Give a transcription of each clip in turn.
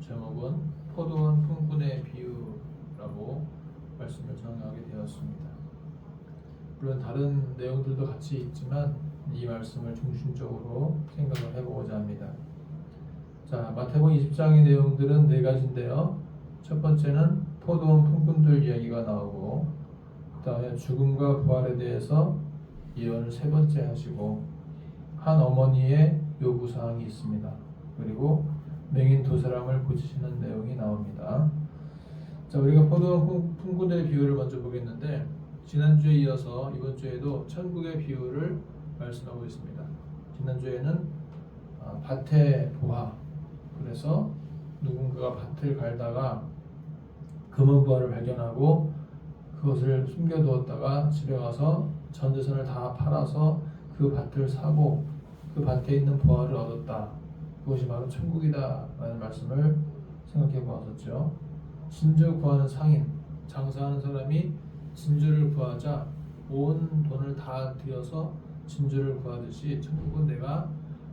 제목은 포도원 품꾼의 비유라고 말씀을 정하게 되었습니다. 물론 다른 내용들도 같이 있지만 이 말씀을 중심적으로 생각을 해보고자 합니다. 자, 마태복음 20장의 내용들은 네 가지인데요. 첫 번째는 포도원 품꾼들 이야기가 나오고, 그 다음에 죽음과 부활에 대해서 예언을 세 번째 하시고, 한 어머니의 요구사항이 있습니다. 그리고 맹인 두 사람을 고치시는 내용이 나옵니다. 자, 우리가 포도원 품꾼들의 비유를 먼저 보겠는데, 지난주에 이어서 이번 주에도 천국의 비유를 말씀하고 있습니다. 지난주에는 밭의 보화, 그래서 누군가가 밭을 갈다가 금은보화를 발견하고 그것을 숨겨두었다가 집에 가서 전 재산을 다 팔아서 그 밭을 사고 그 밭에 있는 보화를 얻었다. 그것이 바로 천국이다 라는 말씀을 생각해 보았었죠. 진주 구하는 상인, 장사하는 사람이 진주를 구하자 온 돈을 다 들여서 진주를 구하듯이 천국은 내가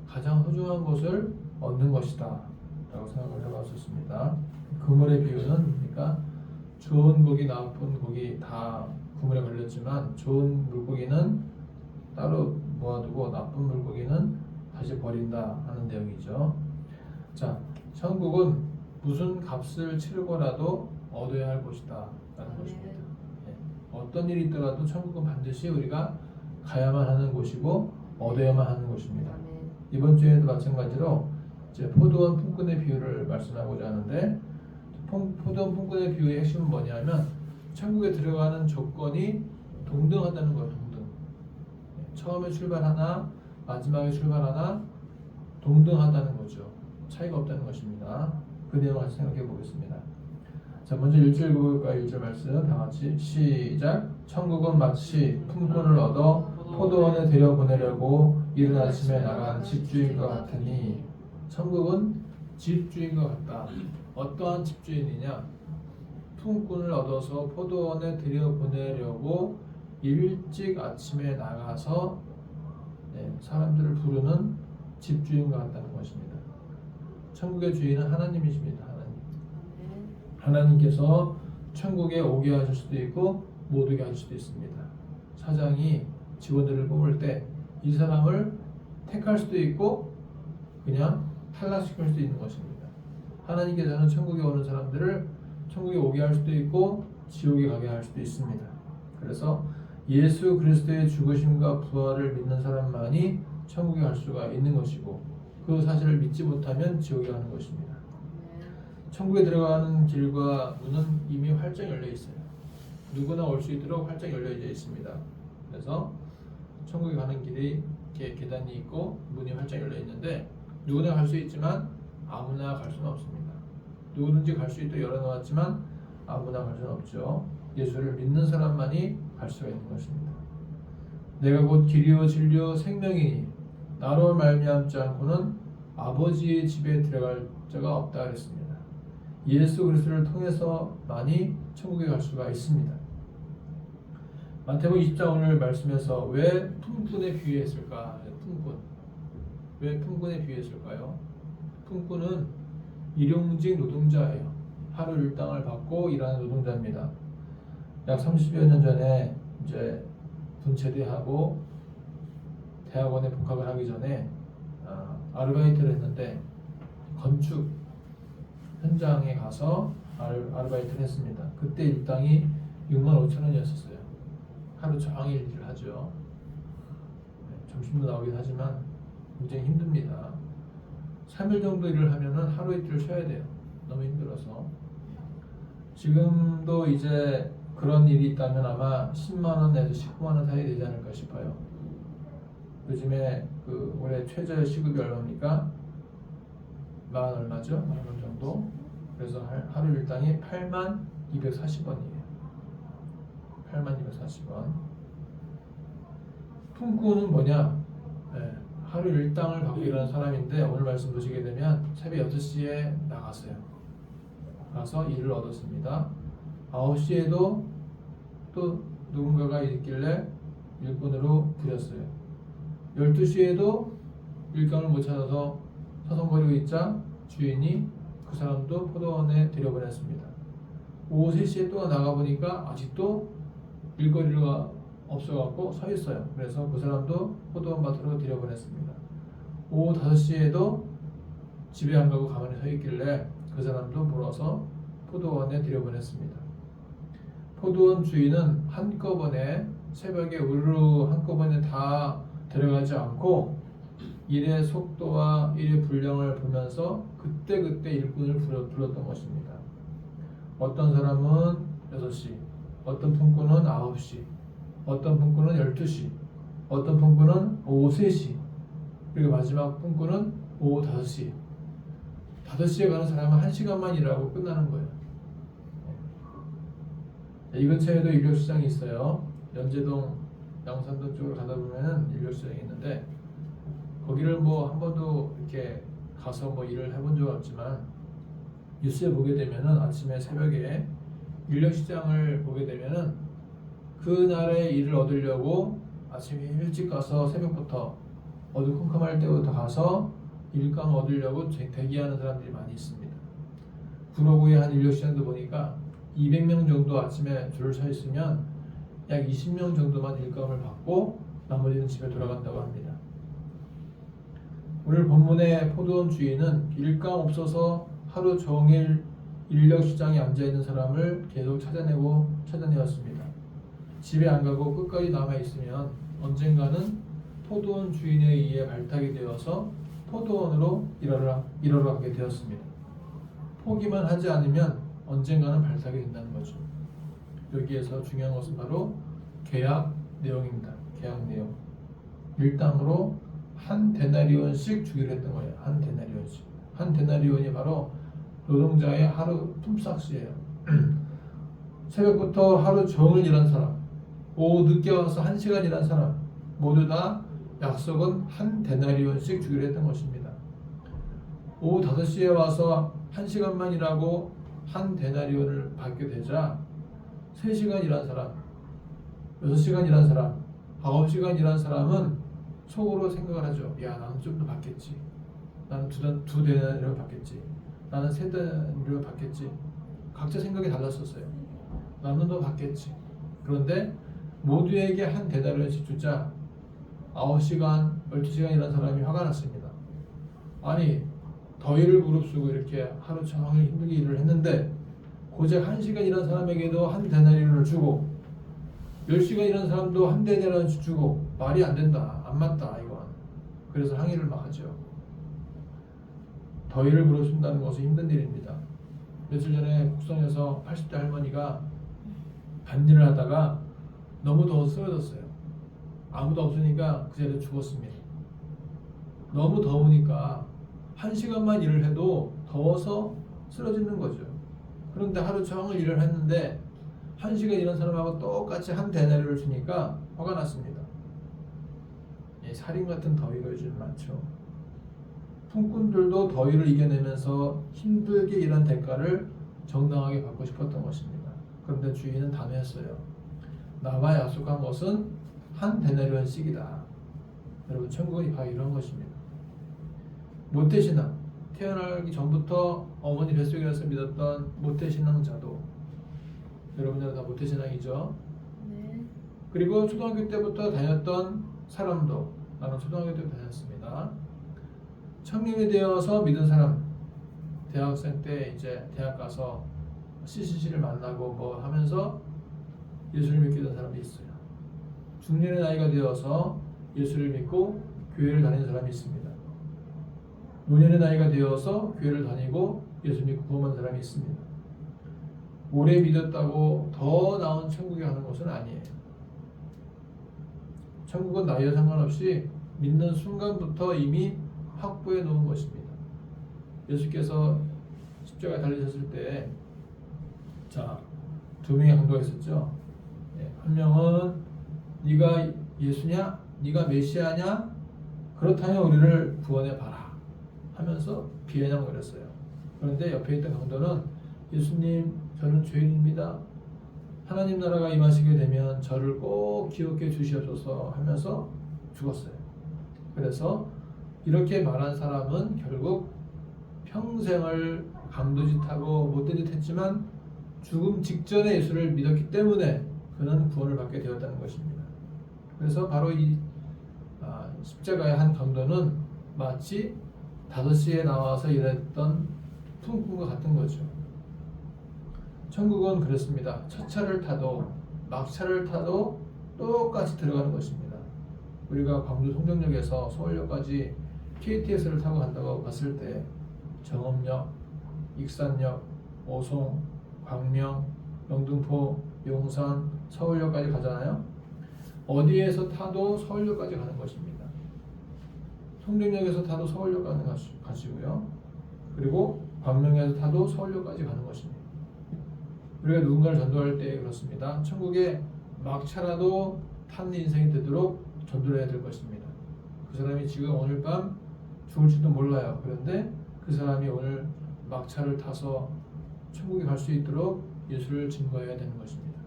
가장 소중한 것을 얻는 것이다 라고 생각을 해봤었습니다. 그물의 비유는 그러니까 좋은 고기 나쁜 고기 다 그물에 걸렸지만 좋은 물고기는 따로 모아두고 나쁜 물고기는 다시 버린다 하는 내용이죠. 자, 천국은 무슨 값을 치르고라도 얻어야 할 곳이다 라는 것입니다. 어떤 일이 있더라도 천국은 반드시 우리가 가야만 하는 곳이고 얻어야만 하는 곳입니다. 이번 주에도 마찬가지로 이제 포도원 품꾼의 비유를 말씀하고자 하는데, 포도원 품꾼의 비유의 핵심은 뭐냐면 천국에 들어가는 조건이 동등하다는 거예요. 동등. 처음에 출발하나 마지막에 출발하나 동등하다는 거죠. 차이가 없다는 것입니다. 그 내용을 같이 생각해 보겠습니다. 자, 먼저 1절 읽어볼까? 1절 말씀 다 같이 시작. 천국은 마치 품꾼을 얻어 포도원에 들여보내려고 이른 아침에 나간 집주인과 같으니, 천국은 집주인과 같다. 어떠한 집주인이냐? 품꾼을 얻어서 포도원에 들여보내려고 일찍 아침에 나가서 사람들을 부르는 집주인과 같다는 것입니다. 천국의 주인은 하나님이십니다. 하나님께서 천국에 오게 하실 수도 있고 못 오게 하실 수도 있습니다. 사장이 직원들을 뽑을 때 이 사람을 택할 수도 있고 그냥 탈락시킬 수도 있는 것입니다. 하나님께서는 천국에 오는 사람들을 천국에 오게 할 수도 있고 지옥에 가게 할 수도 있습니다. 그래서 예수 그리스도의 죽으심과 부활을 믿는 사람만이 천국에 갈 수가 있는 것이고, 그 사실을 믿지 못하면 지옥에 가는 것입니다. 천국에 들어가는 길과 문은 이미 활짝 열려 있어요. 누구나 올 수 있도록 활짝 열려져 있습니다. 그래서 천국에 가는 길이 이렇게 계단이 있고 문이 활짝 열려 있는데, 누구나 갈 수 있지만 아무나 갈 수는 없습니다. 누구든지 갈 수 있도록 열어놓았지만 아무나 갈 수는 없죠. 예수를 믿는 사람만이 갈 수가 있는 것입니다. 내가 곧 길이요 진리요 생명이니 나로 말미암지 않고는 아버지의 집에 들어갈 자가 없다 그랬습니다. 예수 그리스도를 통해서만이 천국에 갈 수가 있습니다. 마태복음 20장 오늘 말씀에서 왜 품꾼에 비유했을까? 품꾼. 왜 품꾼에 비유했을까요? 품꾼은 일용직 노동자예요. 하루 일당을 받고 일하는 노동자입니다. 약 30여 년 전에 이제 분체대하고 대학원에 복학을 하기 전에 아르바이트를 했는데, 건축 현장에 가서 아르바이트를 했습니다. 그때 일당이 65,000원이었어요. 하루 종일 일을 하죠. 점심도 나오긴 하지만 굉장히 힘듭니다. 3일 정도 일을 하면은 하루 이틀 쉬어야 돼요. 너무 힘들어서. 지금도 이제 그런 일이 있다면 아마 10만원에서 19만원 사이 되지 않을까 싶어요. 요즘에 그 올해 최저 시급이 얼마입니까? 만 얼마죠? 만원 정도. 그래서 하루 일당이 82,240원이에요. 82,240원. 품꾼은 뭐냐? 하루 일당을 받고 일하는 사람인데, 오늘 말씀 보시게 되면 새벽 6시에 나갔어요. 가서 일을 얻었습니다. 9시에도 또 누군가가 있길래 일꾼으로 부렸어요. 12시에도 일감을 못 찾아서 서성거리고 있자 주인이 그 사람도 포도원에 들여보냈습니다. 오후 3시에 또 나가보니까 아직도 일거리가 없어갖고 서 있어요. 그래서 그 사람도 포도원 밭으로 들여보냈습니다. 오후 5시에도 집에 안 가고 가만히 서 있길래 그 사람도 물어서 포도원에 들여보냈습니다. 포도원 주인은 한꺼번에 새벽에 우르르 한꺼번에 다 들어가지 않고 일의 속도와 일의 분량을 보면서 그때그때 일꾼을 불렀던 것입니다. 어떤 사람은 6시, 어떤 품꾼은 9시, 어떤 품꾼은 12시, 어떤 품꾼은 오후 3시, 그리고 마지막 품꾼은 오후 5시. 5시에 가는 사람은 1시간만 일하고 끝나는 거예요. 이 근처에도 인력시장이 있어요. 연제동, 양산동 쪽으로 가다 보면은 인력시장이 있는데 거기를 뭐 한 번도 이렇게 가서 뭐 일을 해본 적 없지만 뉴스에 보게 되면은 아침에 새벽에 인력시장을 보게 되면은 그날의 일을 얻으려고 아침에 일찍 가서 새벽부터 어두컴컴할 때부터 가서 일감 얻으려고 대기하는 사람들이 많이 있습니다. 구로구의 한 인력시장도 보니까 200명 정도 아침에 줄을 서 있으면 약 20명 정도만 일감을 받고 나머지는 집에 돌아간다고 합니다. 오늘 본문의 포도원 주인은 일감 없어서 하루 종일 인력시장에 앉아있는 사람을 계속 찾아내었습니다. 집에 안 가고 끝까지 남아있으면 언젠가는 포도원 주인에 의해 발탁이 되어서 포도원으로 일하러 가게 되었습니다. 포기만 하지 않으면 언젠가는 발탁이 된다는 거죠. 여기에서 중요한 것은 바로 계약 내용입니다. 계약 내용. 일당으로 한 데나리온씩 주기로 했던 거예요. 한 데나리온씩. 한 데나리온이 바로 노동자의 하루 품삯이에요. 새벽부터 하루 종일 일한 사람, 오후 늦게 와서 1시간 일한 사람 모두 다 약속은 한 데나리온씩 주기로 했던 것입니다. 오후 5시에 와서 1시간만 일하고 한 데나리온을 받게 되자 3시간 일한 사람, 6시간 일한 사람, 9시간 일한 사람은 속으로 생각을 하죠. 야, 나는 좀 더 받겠지. 나는 두 데나리온 받겠지. 나는 3데나리온 받겠지. 각자 생각이 달랐었어요. 나는 더 받겠지. 그런데 모두에게 한 데나리온씩 주자 9시간, 12시간 일한 사람이 화가 났습니다. 아니, 더위를 무릅쓰고 이렇게 하루 종일 힘들게 일을 했는데 고작 1시간 일한 사람에게도 한 데나리온을 주고 10시간 일한 사람도 한 데나리온씩 주고 말이 안 된다. 안 맞다 이건. 그래서 항의를 막 하죠. 더위를 무릅쓴다는 것은 힘든 일입니다. 며칠 전에 국성에서 80대 할머니가 밭일을 하다가 너무 더워서 쓰러졌어요. 아무도 없으니까 그 자리에 죽었습니다. 너무 더우니까 1시간만 일을 해도 더워서 쓰러지는 거죠. 그런데 하루 종일 일을 했는데 1시간 일한 사람하고 똑같이 한 데나리온을 주니까 화가 났습니다. 살인 같은 더위가 요즘 많죠. 품꾼들도 더위를 이겨내면서 힘들게 일한 대가를 정당하게 받고 싶었던 것입니다. 그런데 주인은 단호했어요. 나와 약속한 것은 한 데나리온씩이다. 여러분, 천국이 바로 이런 것입니다. 모태신앙, 태어나기 전부터 어머니 뱃속에서 믿었던 모태신앙자도 여러분들 다 모태신앙이죠. 네. 그리고 초등학교 때부터 다녔던 사람도 나는 초등학교 때 다녔습니다. 청년이 되어서 믿은 사람, 대학생 때 이제 대학 가서 CCC를 만나고 뭐 하면서 예수를 믿게 된 사람이 있어요. 중년의 나이가 되어서 예수를 믿고 교회를 다니는 사람이 있습니다. 노년의 나이가 되어서 교회를 다니고 예수 믿고 구원받은 사람이 있습니다. 오래 믿었다고 더 나은 천국에 가는 것은 아니에요. 천국은 나이와 상관없이 믿는 순간부터 이미 확보해 놓은 것입니다. 예수께서 십자가에 달리셨을 때, 자, 2명의 강도가 있었죠. 한 명은 네가 예수냐? 네가 메시아냐? 그렇다면 우리를 구원해 봐라 하면서 비아냥거렸어요. 그런데 옆에 있던 강도는 예수님, 저는 죄인입니다. 하나님 나라가 임하시게 되면 저를 꼭 기억해 주시옵소서 하면서 죽었어요. 그래서 이렇게 말한 사람은 결국 평생을 강도짓하고 못된 짓 했지만 죽음 직전에 예수를 믿었기 때문에 그는 구원을 받게 되었다는 것입니다. 그래서 바로 이 십자가의 한 강도는 마치 5시에 나와서 일했던 품꾼과 같은 거죠. 천국은 그렇습니다. 첫 차를 타도 막차를 타도 똑같이 들어가는 것입니다. 우리가 광주 송정역에서 서울역까지 KTX를 타고 간다고 봤을 때 정읍역, 익산역, 오송, 광명, 영등포, 용산, 서울역까지 가잖아요. 어디에서 타도 서울역까지 가는 것입니다. 송정역에서 타도 서울역 가는 것이고요. 그리고 광명에서 타도 서울역까지 가는 것입니다. 우리가 누군가를 전도할 때 그렇습니다. 천국에 막차라도 탄 인생이 되도록 전도를 해야 될 것입니다. 그 사람이 지금 오늘 밤 죽을지도 몰라요. 그런데 그 사람이 오늘 막차를 타서 천국에 갈 수 있도록 예수를 증거해야 되는 것입니다.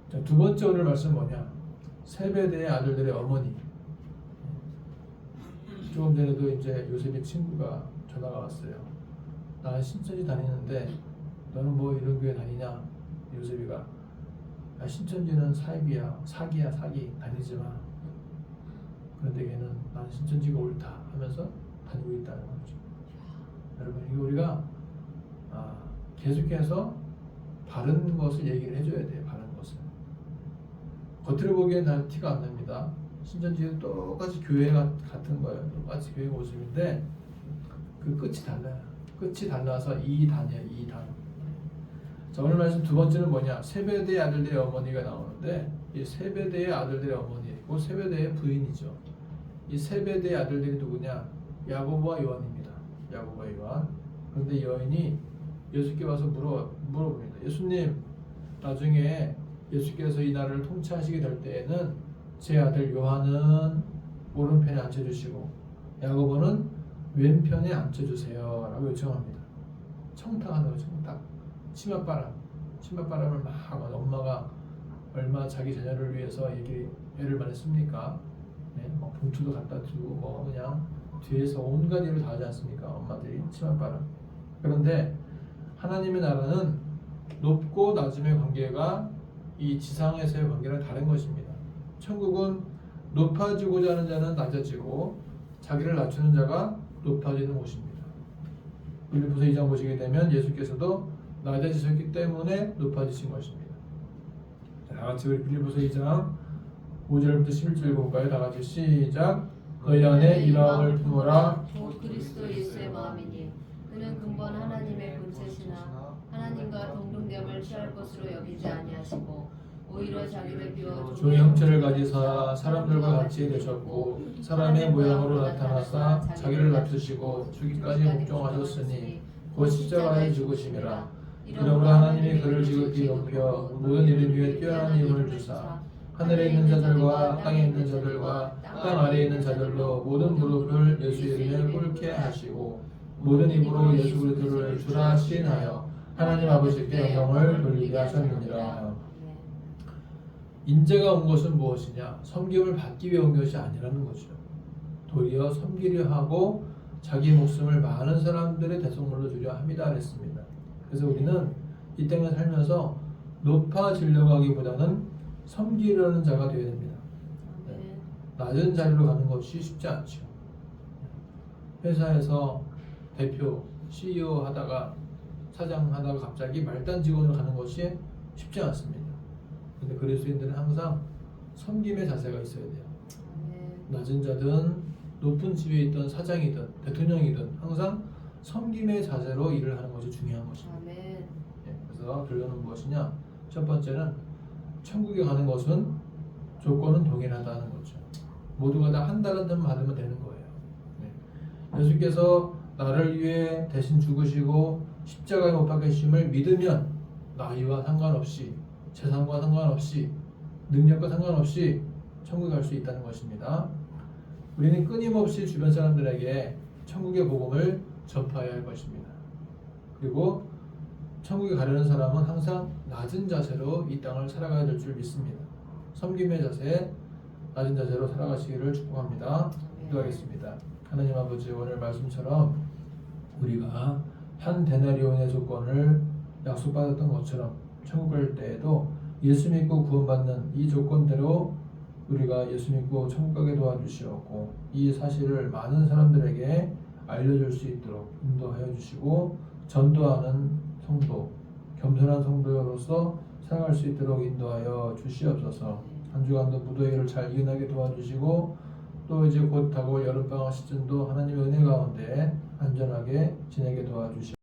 자, 두 번째 오늘 말씀 뭐냐? 세베대의 아들들의 어머니. 조금 전에도 이제 요셉의 친구가 전화가 왔어요. 나 신천지 다니는데 너는 뭐 이런 교회 다니냐? 요셉이가 신천지는 사기야 사기 다니지 마. 그런데 걔는 나는 신천지가 옳다 하면서 다니고 있다는 거죠. 여러분 이거 우리가 계속해서 바른 것을 얘기를 해줘야 돼요. 바른 것을. 겉으로 보기엔 난 티가 안 납니다. 신천지는 똑같이 교회가 같은 거예요. 똑같이 교회 모습인데 그 끝이 달라요. 끝이 달라서 2단이에요. 2단. 자, 오늘 말씀 두 번째는 뭐냐? 세베대의 아들들의 어머니가 나오는데 이 세베대의 아들들의 어머니고 세베대의 부인이죠. 이 세베대의 아들들이 누구냐? 야고보와 요한입니다. 야고보와 요한. 그런데 여인이 예수께 와서 물어봅니다. 예수님, 나중에 예수께서 이 나라를 통치하시게 될 때에는 제 아들 요한은 오른편에 앉혀주시고 야고보는 왼편에 앉혀주세요 라고 요청합니다. 청탁하는 거죠. 청탁. 치맛바람을 막 엄마가 얼마 자기 자녀를 위해서 애를 많이 씁니까? 네? 막 봉투도 갖다 주고 뭐 그냥 뒤에서 온갖 일을 다 하지 않습니까? 엄마들이 치맛바람. 그런데 하나님의 나라는 높고 낮음의 관계가 이 지상에서의 관계랑 다른 것입니다. 천국은 높아지고자 하는 자는 낮아지고 자기를 낮추는 자가 높아지는 곳입니다. 빌립보서 2장 보시게 되면 예수께서도 낮아지셨기 때문에 높아지신 것입니다. 자, 다같이 우리 빌립보서 2장 5절부터 11절 읽어볼까요? 다같이 시작. 너희 안에 이 마음을 품어라. 곧 그리스도 예수의 마음이니 그는 근본 하나님의 본체시나 하나님과 동등됨을 취할 것으로 여기지 아니하시고 오히려 자기를 비워 종의 형체를 가지사 사람들과 같이 되셨고 사람의 모양으로 나타나사 자기를 낮추시고 죽기까지 복종하셨으니 곧 십자가에 죽으심이라. 이러므로 하나님이 그를 지극히 높여 모든 이름 위에 뛰어난 힘을 주사 하늘에 있는 자들과 땅에 있는 자들과 땅 아래에 있는 자들로 모든 무릎을 예수 이름에 꿇게 하시고 모든 입으로 예수 그리스도를 주라 시인하여 하나님 아버지께 영광을 돌리게 하셨느니라. 인자가 온 것은 무엇이냐? 섬김을 받기 위해 온 것이 아니라는 거죠. 도리어 섬기려 하고 자기 목숨을 많은 사람들의 대속물로 주려 함이다 그랬습니다. 그래서 우리는 이 땅을 살면서 높아지려고 하기보다는 섬기려는 자가 되어야 됩니다. 네. 낮은 자리로 가는 것이 쉽지 않죠. 회사에서 대표, CEO 하다가 사장 하다가 갑자기 말단 직원으로 가는 것이 쉽지 않습니다. 그런데 그리스도인들은 항상 섬김의 자세가 있어야 돼요. 낮은 자든 높은 집에 있던 사장이든 대통령이든 항상 섬김의 자세로 일을 하는 것이 중요한 것입니다. 네, 그래서 결론은 무엇이냐? 첫 번째는 천국에 가는 것은 조건은 동일하다는 거죠. 모두가 다 한 달란트만 받으면 되는 거예요. 네. 예수께서 나를 위해 대신 죽으시고 십자가에 못 박히심을 믿으면 나이와 상관없이 재산과 상관없이 능력과 상관없이 천국에 갈 수 있다는 것입니다. 우리는 끊임없이 주변 사람들에게 천국의 복음을 전파해야 할 것입니다. 그리고 천국에 가려는 사람은 항상 낮은 자세로 이 땅을 살아가야 될 줄 믿습니다. 섬김의 자세, 낮은 자세로 살아가시기를 축복합니다. 기도하겠습니다. 하나님 아버지, 오늘 말씀처럼 우리가 한 데나리온의 조건을 약속받았던 것처럼 천국 갈 때에도 예수 믿고 구원받는 이 조건대로 우리가 예수 믿고 천국 가게 도와주시었고 이 사실을 많은 사람들에게 알려줄 수 있도록 인도하여 주시고 전도하는 성도, 겸손한 성도로서 살아갈 수 있도록 인도하여 주시옵소서. 한 주간도 무더위를 잘 이겨나게 도와주시고 또 이제 곧 다가올 여름방학 시즌도 하나님의 은혜 가운데 안전하게 지내게 도와주시옵소서.